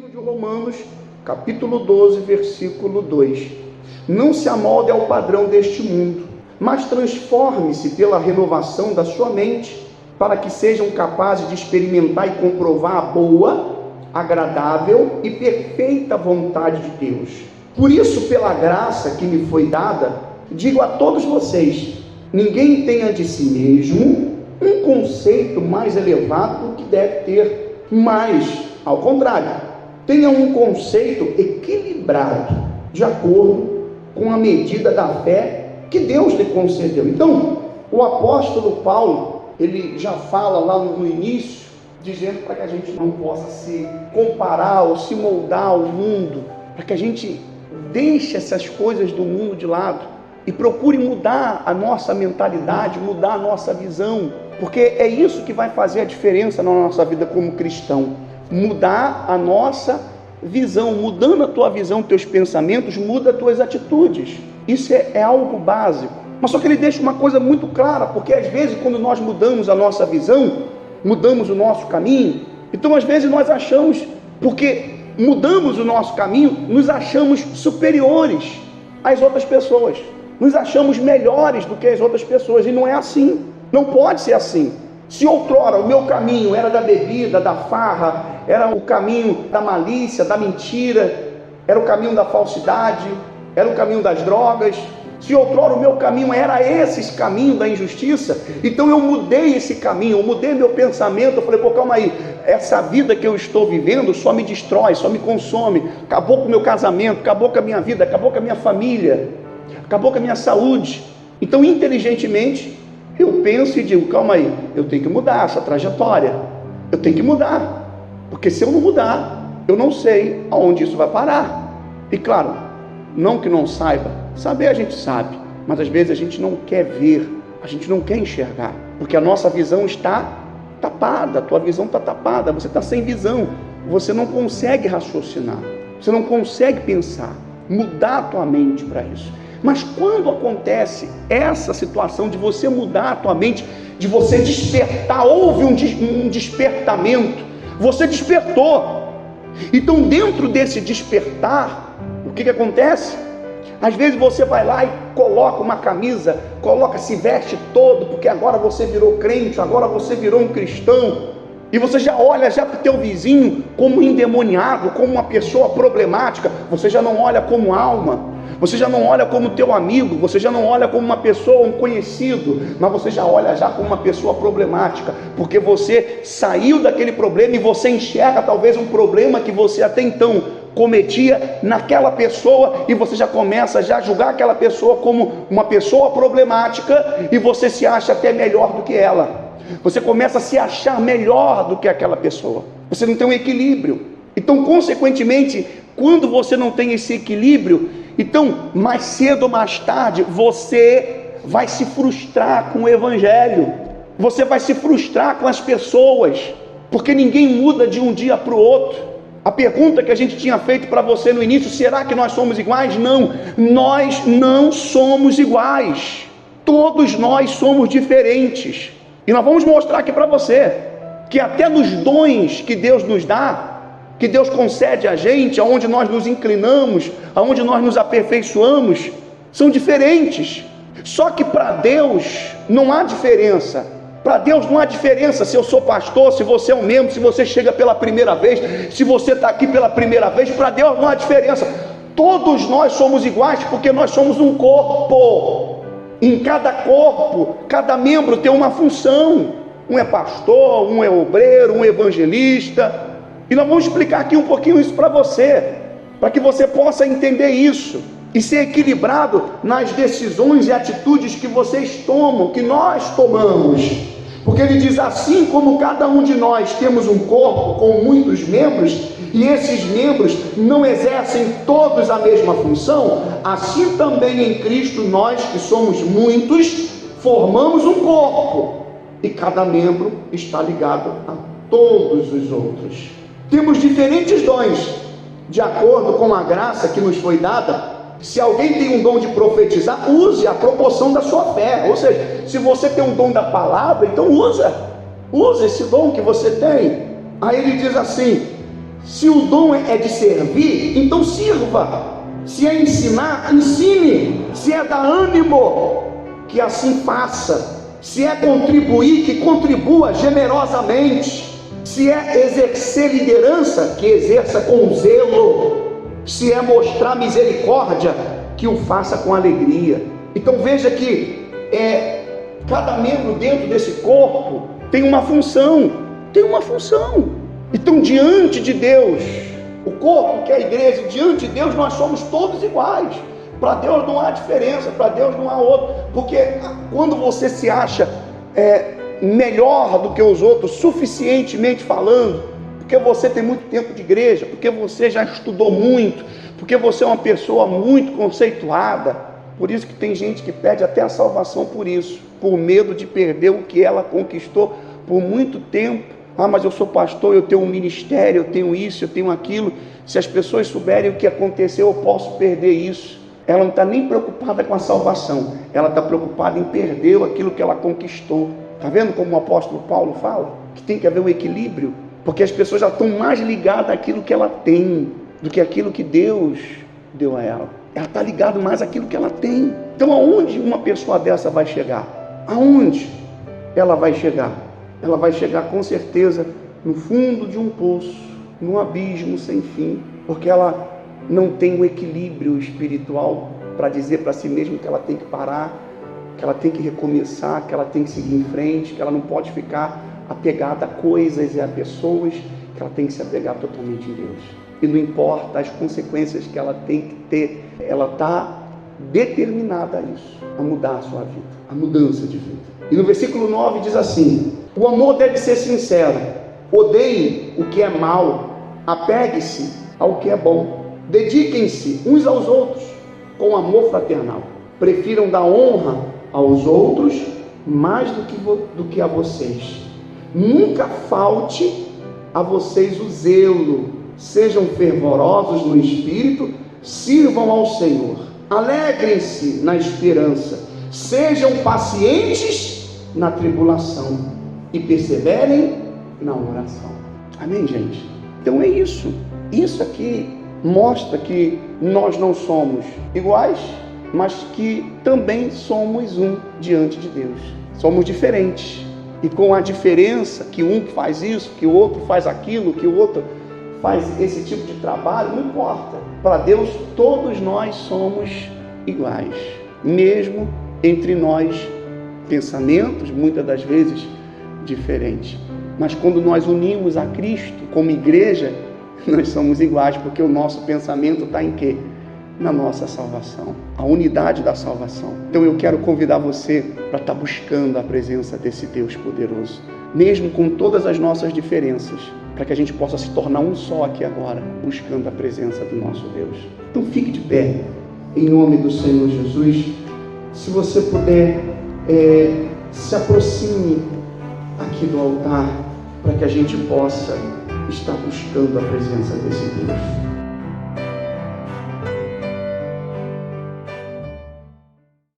livro de Romanos, capítulo 12, versículo 2. Não se amolde ao padrão deste mundo, mas transforme-se pela renovação da sua mente, para que sejam capazes de experimentar e comprovar a boa, agradável e perfeita vontade de Deus. Por isso, pela graça que me foi dada, digo a todos vocês: ninguém tenha de si mesmo um conceito mais elevado do que deve ter, mas, ao contrário, tenha um conceito equilibrado, de acordo com a medida da fé que Deus lhe concedeu. Então, o apóstolo Paulo, ele já fala lá no início, dizendo para que a gente não possa se comparar ou se moldar ao mundo, para que a gente deixe essas coisas do mundo de lado e procure mudar a nossa mentalidade, mudar a nossa visão, porque é isso que vai fazer a diferença na nossa vida como cristão. Mudar a nossa visão. Mudando a tua visão, teus pensamentos, muda as tuas atitudes. Isso é algo básico. Mas só que ele deixa uma coisa muito clara, porque às vezes quando nós mudamos a nossa visão, mudamos o nosso caminho, então às vezes nós achamos, porque mudamos o nosso caminho, nos achamos superiores às outras pessoas, nos achamos melhores do que as outras pessoas, e não é assim, não pode ser assim. Se outrora o meu caminho era da bebida, da farra, era o caminho da malícia, da mentira, era o caminho da falsidade, era o caminho das drogas, se outrora o meu caminho era esse caminho da injustiça, então eu mudei esse caminho, eu mudei meu pensamento, eu falei: pô, calma aí, essa vida que eu estou vivendo só me destrói, só me consome, acabou com o meu casamento, acabou com a minha vida, acabou com a minha família, acabou com a minha saúde. Então, inteligentemente, eu penso e digo: calma aí, eu tenho que mudar essa trajetória, eu tenho que mudar, porque se eu não mudar, eu não sei aonde isso vai parar. E claro, não que não saiba, saber a gente sabe, mas às vezes a gente não quer ver, a gente não quer enxergar, porque a nossa visão está tapada, a tua visão está tapada, você está sem visão, você não consegue raciocinar, você não consegue pensar, mudar a tua mente para isso. Mas quando acontece essa situação de você mudar a tua mente, de você despertar, houve um despertamento, você despertou, então dentro desse despertar, o que acontece? Às vezes você vai lá e coloca uma camisa, se veste todo, porque agora você virou crente, agora você virou um cristão, e você já olha para o teu vizinho como endemoniado, como uma pessoa problemática, você já não olha como alma, você já não olha como teu amigo, você já não olha como uma pessoa, um conhecido, mas você já olha já como uma pessoa problemática, porque você saiu daquele problema e você enxerga talvez um problema que você até então cometia naquela pessoa, e você já começa a julgar aquela pessoa como uma pessoa problemática, e você se acha até melhor do que ela, você começa a se achar melhor do que aquela pessoa, você não tem um equilíbrio. Então, consequentemente, quando você não tem esse equilíbrio, então mais cedo ou mais tarde você vai se frustrar com o evangelho, você vai se frustrar com as pessoas, porque ninguém muda de um dia para o outro. A pergunta que a gente tinha feito para você no início: será que nós somos iguais? Não, nós não somos iguais, todos nós somos diferentes, e nós vamos mostrar aqui para você, que até nos dons que Deus nos dá, que Deus concede a gente, aonde nós nos inclinamos, aonde nós nos aperfeiçoamos, são diferentes. Só que para Deus não há diferença. Para Deus não há diferença se eu sou pastor, se você é um membro, se você chega pela primeira vez, se você está aqui pela primeira vez. Para Deus não há diferença. Todos nós somos iguais, porque nós somos um corpo. Em cada corpo, cada membro tem uma função. Um é pastor, um é obreiro, um é evangelista. E nós vamos explicar aqui um pouquinho isso para você, para que você possa entender isso e ser equilibrado nas decisões e atitudes que vocês tomam, que nós tomamos. Porque ele diz: assim como cada um de nós temos um corpo com muitos membros, e esses membros não exercem todos a mesma função, assim também em Cristo nós, que somos muitos, formamos um corpo, e cada membro está ligado a todos os outros. Temos diferentes dons, de acordo com a graça que nos foi dada. Se alguém tem um dom de profetizar, use a proporção da sua fé. Ou seja, se você tem um dom da palavra, então use esse dom que você tem. Aí ele diz assim: Se o dom é de servir, então sirva. Se é ensinar, ensine. Se é dar ânimo, que assim faça. Se é contribuir, que contribua generosamente. Se é exercer liderança, que exerça com zelo. Se é mostrar misericórdia, que o faça com alegria. Então veja que cada membro dentro desse corpo tem uma função. Então diante de Deus, o corpo que é a igreja, diante de Deus nós somos todos iguais. Para Deus não há diferença, para Deus não há outro. Porque quando você se acha melhor do que os outros, suficientemente falando, porque você tem muito tempo de igreja, porque você já estudou muito, porque você é uma pessoa muito conceituada, por isso que tem gente que perde até a salvação por isso, por medo de perder o que ela conquistou por muito tempo. Mas eu sou pastor, eu tenho um ministério, eu tenho isso, eu tenho aquilo. Se as pessoas souberem o que aconteceu, eu posso perder isso. Ela não está nem preocupada com a salvação, ela está preocupada em perder aquilo que ela conquistou. Está vendo como o apóstolo Paulo fala? Que tem que haver um equilíbrio, porque as pessoas já estão mais ligadas àquilo que ela tem, do que aquilo que Deus deu a ela. Ela está ligada mais àquilo que ela tem. Então aonde uma pessoa dessa vai chegar? Aonde ela vai chegar? Ela vai chegar com certeza no fundo de um poço, num abismo sem fim, porque ela não tem o equilíbrio espiritual para dizer para si mesma que ela tem que parar, que ela tem que recomeçar, que ela tem que seguir em frente, que ela não pode ficar apegada a coisas e a pessoas, que ela tem que se apegar totalmente em Deus. E não importa as consequências que ela tem que ter, ela está determinada a isso, a mudar a sua vida, a mudança de vida. E no versículo 9 diz assim: o amor deve ser sincero, odeie o que é mal, apegue-se ao que é bom, dediquem-se uns aos outros com amor fraternal, prefiram dar honra aos outros mais do que a vocês, nunca falte a vocês o zelo, sejam fervorosos no espírito, sirvam ao Senhor, alegrem-se na esperança, sejam pacientes na tribulação e perseverem na oração. Amém, gente? Então é isso. Isso aqui mostra que nós não somos iguais, mas que também somos um diante de Deus. Somos diferentes. E com a diferença que um faz isso, que o outro faz aquilo, que o outro faz esse tipo de trabalho, não importa. Para Deus, todos nós somos iguais. Mesmo entre nós, pensamentos, muitas das vezes, diferentes. Mas quando nós unimos a Cristo como igreja, nós somos iguais, porque o nosso pensamento está em quê? Na nossa salvação, a unidade da salvação. Então eu quero convidar você para estar buscando a presença desse Deus poderoso, mesmo com todas as nossas diferenças, para que a gente possa se tornar um só aqui agora, buscando a presença do nosso Deus. Então fique de pé, em nome do Senhor Jesus. Se você puder, se aproxime aqui do altar, para que a gente possa estar buscando a presença desse Deus.